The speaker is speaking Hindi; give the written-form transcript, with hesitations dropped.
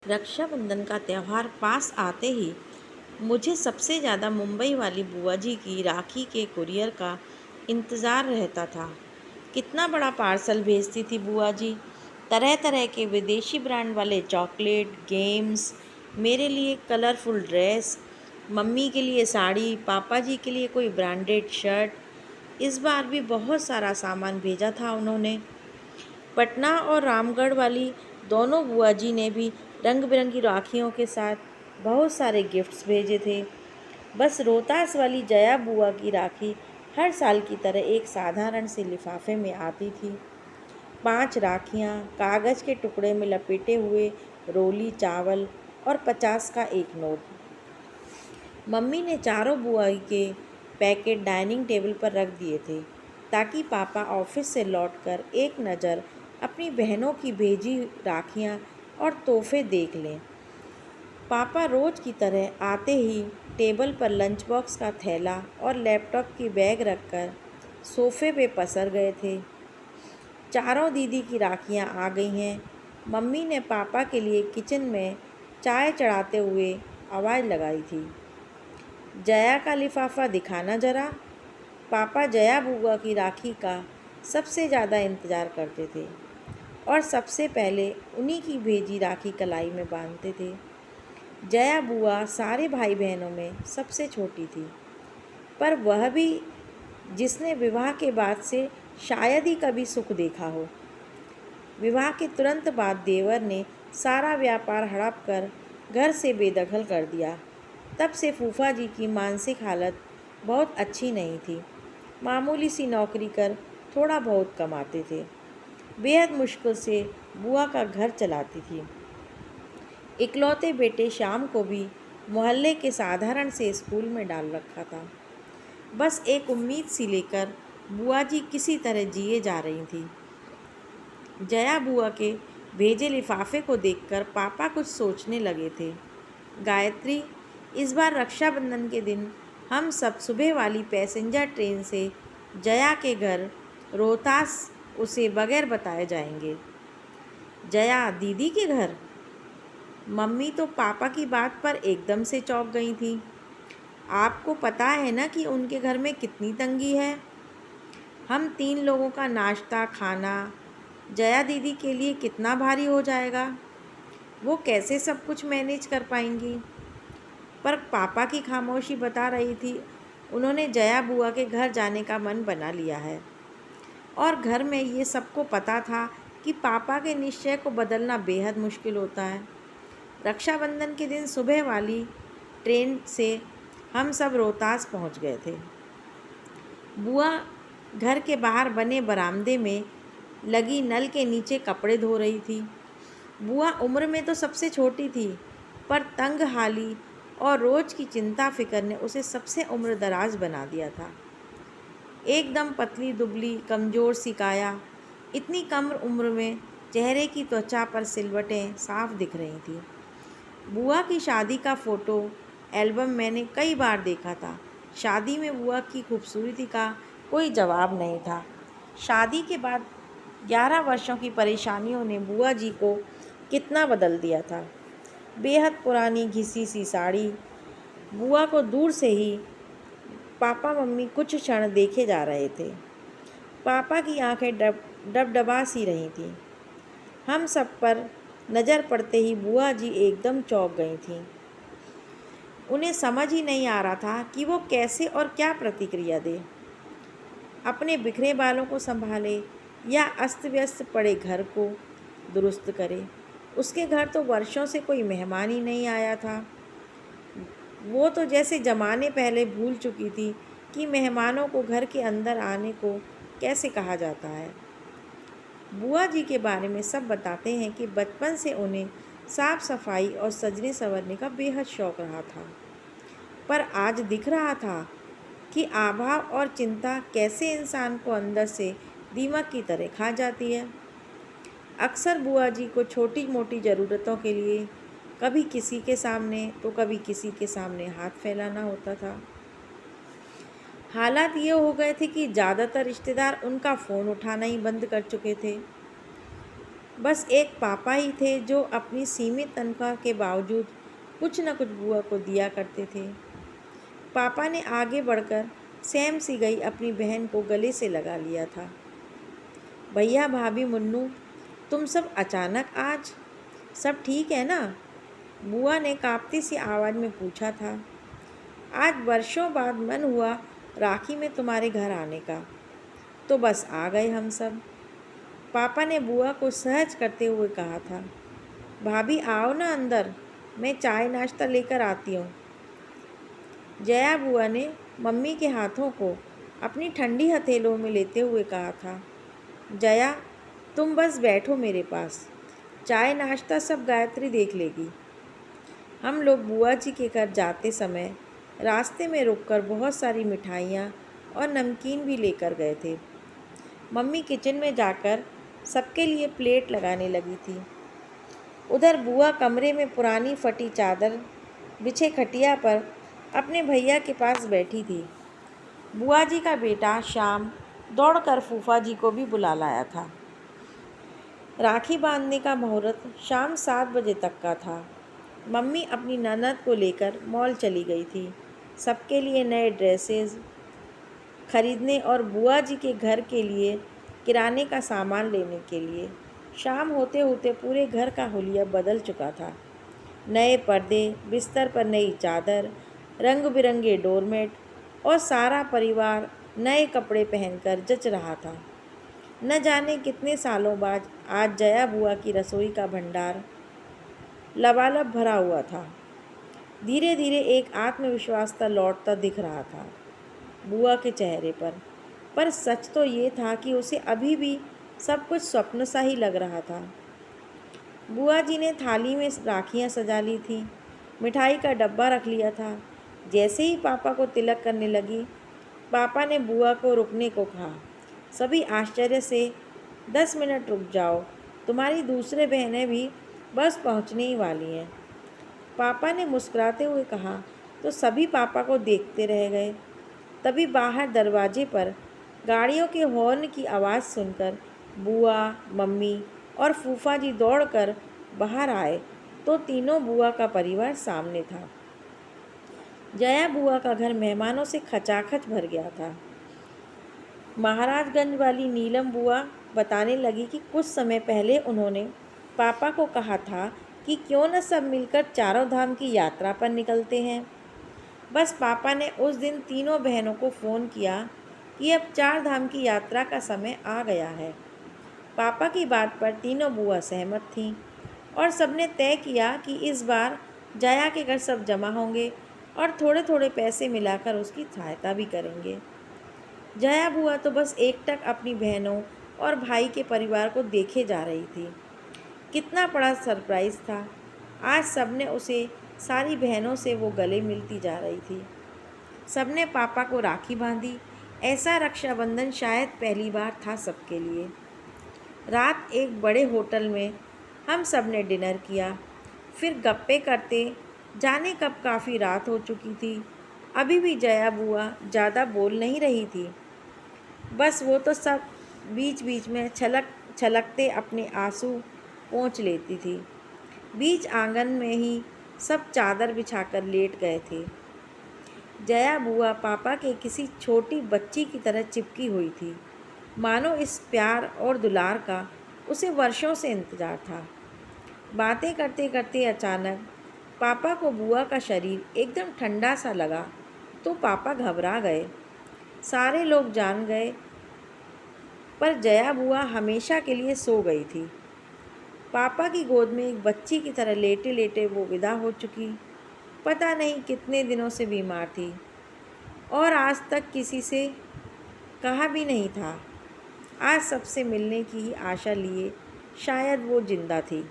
रक्षाबंधन का त्यौहार पास आते ही मुझे सबसे ज़्यादा मुंबई वाली बुआ जी की राखी के कुरियर का इंतज़ार रहता था। कितना बड़ा पार्सल भेजती थी बुआ जी। तरह तरह के विदेशी ब्रांड वाले चॉकलेट, गेम्स, मेरे लिए कलरफुल ड्रेस, मम्मी के लिए साड़ी, पापा जी के लिए कोई ब्रांडेड शर्ट। इस बार भी बहुत सारा सामान भेजा था उन्होंने। पटना और रामगढ़ वाली दोनों बुआ जी ने भी रंग बिरंगी राखियों के साथ बहुत सारे गिफ्ट्स भेजे थे। बस रोहतास वाली जया बुआ की राखी हर साल की तरह एक साधारण से लिफाफे में आती थी। 5 राखियाँ, कागज़ के टुकड़े में लपेटे हुए रोली चावल और 50 का एक नोट। मम्मी ने चारों बुआ के पैकेट डाइनिंग टेबल पर रख दिए थे ताकि पापा ऑफिस से लौटकर एक नज़र अपनी बहनों की भेजी राखियाँ और तोहफे देख लें। पापा रोज़ की तरह आते ही टेबल पर लंच बॉक्स का थैला और लैपटॉप की बैग रखकर सोफे पे पसर गए थे। चारों दीदी की राखियाँ आ गई हैं। मम्मी ने पापा के लिए किचन में चाय चढ़ाते हुए आवाज़ लगाई थी, जया का लिफाफा दिखाना जरा। पापा जया बुआ की राखी का सबसे ज़्यादा इंतज़ार करते थे और सबसे पहले उन्हीं की भेजी राखी कलाई में बांधते थे। जया बुआ सारे भाई बहनों में सबसे छोटी थी, पर वह भी जिसने विवाह के बाद से शायद ही कभी सुख देखा हो। विवाह के तुरंत बाद देवर ने सारा व्यापार हड़प कर घर से बेदखल कर दिया। तब से फूफा जी की मानसिक हालत बहुत अच्छी नहीं थी। मामूली सी नौकरी कर थोड़ा बहुत कमाते थे। बेहद मुश्किल से बुआ का घर चलाती थी। इकलौते बेटे श्याम को भी मोहल्ले के साधारण से स्कूल में डाल रखा था। बस एक उम्मीद सी लेकर बुआ जी किसी तरह जिए जा रही थी। जया बुआ के भेजे लिफाफे को देखकर पापा कुछ सोचने लगे थे। गायत्री, इस बार रक्षाबंधन के दिन हम सब सुबह वाली पैसेंजर ट्रेन से जया के घर रोहतास उसे बगैर बताए जाएंगे। जया दीदी के घर? मम्मी तो पापा की बात पर एकदम से चौंक गई थी। आपको पता है ना कि उनके घर में कितनी तंगी है। हम 3 लोगों का नाश्ता खाना जया दीदी के लिए कितना भारी हो जाएगा। वो कैसे सब कुछ मैनेज कर पाएंगी। पर पापा की खामोशी बता रही थी उन्होंने जया बुआ के घर जाने का मन बना लिया है। और घर में ये सबको पता था कि पापा के निश्चय को बदलना बेहद मुश्किल होता है। रक्षाबंधन के दिन सुबह वाली ट्रेन से हम सब रोहतास पहुंच गए थे। बुआ घर के बाहर बने बरामदे में लगी नल के नीचे कपड़े धो रही थी। बुआ उम्र में तो सबसे छोटी थी, पर तंग हाली और रोज़ की चिंता फिक्र ने उसे सबसे उम्र दराज बना दिया था। एकदम पतली दुबली कमज़ोर सी काया, इतनी कम उम्र में चेहरे की त्वचा पर सिलवटें साफ दिख रही थी। बुआ की शादी का फ़ोटो एल्बम मैंने कई बार देखा था। शादी में बुआ की खूबसूरती का कोई जवाब नहीं था। शादी के बाद 11 वर्षों की परेशानियों ने बुआ जी को कितना बदल दिया था। बेहद पुरानी घिसी सी साड़ी। बुआ को दूर से ही पापा मम्मी कुछ क्षण देखे जा रहे थे। पापा की आंखें डबडबा सी रही थीं। हम सब पर नज़र पड़ते ही बुआ जी एकदम चौंक गई थीं। उन्हें समझ ही नहीं आ रहा था कि वो कैसे और क्या प्रतिक्रिया दे। अपने बिखरे बालों को संभाले या अस्त व्यस्त पड़े घर को दुरुस्त करे। उसके घर तो वर्षों से कोई मेहमान ही नहीं आया था। वो तो जैसे ज़माने पहले भूल चुकी थी कि मेहमानों को घर के अंदर आने को कैसे कहा जाता है। बुआ जी के बारे में सब बताते हैं कि बचपन से उन्हें साफ सफाई और सजने संवरने का बेहद शौक़ रहा था। पर आज दिख रहा था कि अभाव और चिंता कैसे इंसान को अंदर से दीमक की तरह खा जाती है। अक्सर बुआ जी को छोटी मोटी ज़रूरतों के लिए कभी किसी के सामने तो कभी किसी के सामने हाथ फैलाना होता था। हालात ये हो गए थे कि ज़्यादातर रिश्तेदार उनका फ़ोन उठाना ही बंद कर चुके थे। बस एक पापा ही थे जो अपनी सीमित तनख्वाह के बावजूद कुछ न कुछ बुआ को दिया करते थे। पापा ने आगे बढ़कर सैम सी गई अपनी बहन को गले से लगा लिया था। भैया भाभी मुन्नू, तुम सब अचानक आज, सब ठीक है ना? बुआ ने कांपती सी आवाज़ में पूछा था। आज वर्षों बाद मन हुआ राखी में तुम्हारे घर आने का, तो बस आ गए हम सब। पापा ने बुआ को सहज करते हुए कहा था। भाभी आओ ना अंदर, मैं चाय नाश्ता लेकर आती हूँ। जया बुआ ने मम्मी के हाथों को अपनी ठंडी हथेलियों में लेते हुए कहा था। जया, तुम बस बैठो मेरे पास, चाय नाश्ता सब गायत्री देख लेगी। हम लोग बुआ जी के घर जाते समय रास्ते में रुककर बहुत सारी मिठाइयाँ और नमकीन भी लेकर गए थे। मम्मी किचन में जाकर सबके लिए प्लेट लगाने लगी थी। उधर बुआ कमरे में पुरानी फटी चादर बिछे खटिया पर अपने भैया के पास बैठी थी। बुआ जी का बेटा श्याम दौड़कर फूफा जी को भी बुला लाया था। राखी बांधने का मुहूर्त शाम 7 बजे तक का था। मम्मी अपनी ननद को लेकर मॉल चली गई थी, सबके लिए नए ड्रेसेस खरीदने और बुआ जी के घर के लिए किराने का सामान लेने के लिए। शाम होते होते पूरे घर का हुलिया बदल चुका था। नए पर्दे, बिस्तर पर नई चादर, रंग बिरंगे डोरमेट और सारा परिवार नए कपड़े पहनकर जच रहा था। न जाने कितने सालों बाद आज जया बुआ की रसोई का भंडार लबालब भरा हुआ था। धीरे धीरे एक आत्मविश्वास सा लौटता दिख रहा था बुआ के चेहरे पर सच तो ये था कि उसे अभी भी सब कुछ स्वप्न सा ही लग रहा था। बुआ जी ने थाली में राखियाँ सजा ली थी, मिठाई का डब्बा रख लिया था। जैसे ही पापा को तिलक करने लगी, पापा ने बुआ को रुकने को कहा। सभी आश्चर्य से 10 मिनट रुक जाओ, तुम्हारी दूसरे बहनें भी बस पहुंचने ही वाली हैं। पापा ने मुस्कुराते हुए कहा तो सभी पापा को देखते रह गए। तभी बाहर दरवाजे पर गाड़ियों के हॉर्न की आवाज़ सुनकर बुआ, मम्मी और फूफा जी दौड़कर बाहर आए तो तीनों बुआ का परिवार सामने था। जया बुआ का घर मेहमानों से खचाखच भर गया था। महाराजगंज वाली नीलम बुआ बताने लगी कि कुछ समय पहले उन्होंने पापा को कहा था कि क्यों न सब मिलकर चारों धाम की यात्रा पर निकलते हैं। बस पापा ने उस दिन तीनों बहनों को फ़ोन किया कि अब 4 धाम की यात्रा का समय आ गया है। पापा की बात पर तीनों बुआ सहमत थीं और सबने तय किया कि इस बार जया के घर सब जमा होंगे और थोड़े थोड़े पैसे मिलाकर उसकी सहायता भी करेंगे। जया बुआ तो बस एकटक अपनी बहनों और भाई के परिवार को देखे जा रही थी। कितना बड़ा सरप्राइज़ था। आज सबने उसे सारी बहनों से वो गले मिलती जा रही थी। सबने पापा को राखी बांधी। ऐसा रक्षाबंधन शायद पहली बार था सबके लिए। रात एक बड़े होटल में हम सब ने डिनर किया, फिर गप्पे करते जाने कब काफ़ी रात हो चुकी थी। अभी भी जया बुआ ज़्यादा बोल नहीं रही थी, बस वो तो सब बीच बीच में छलकते अपने आंसू पोंछ लेती थी। बीच आंगन में ही सब चादर बिछाकर लेट गए थे। जया बुआ पापा के किसी छोटी बच्ची की तरह चिपकी हुई थी, मानो इस प्यार और दुलार का उसे वर्षों से इंतज़ार था। बातें करते करते अचानक पापा को बुआ का शरीर एकदम ठंडा सा लगा तो पापा घबरा गए। सारे लोग जान गए, पर जया बुआ हमेशा के लिए सो गई थी। पापा की गोद में एक बच्ची की तरह लेटे लेटे वो विदा हो चुकी। पता नहीं कितने दिनों से बीमार थी और आज तक किसी से कहा भी नहीं था। आज सबसे मिलने की ही आशा लिए शायद वो जिंदा थी।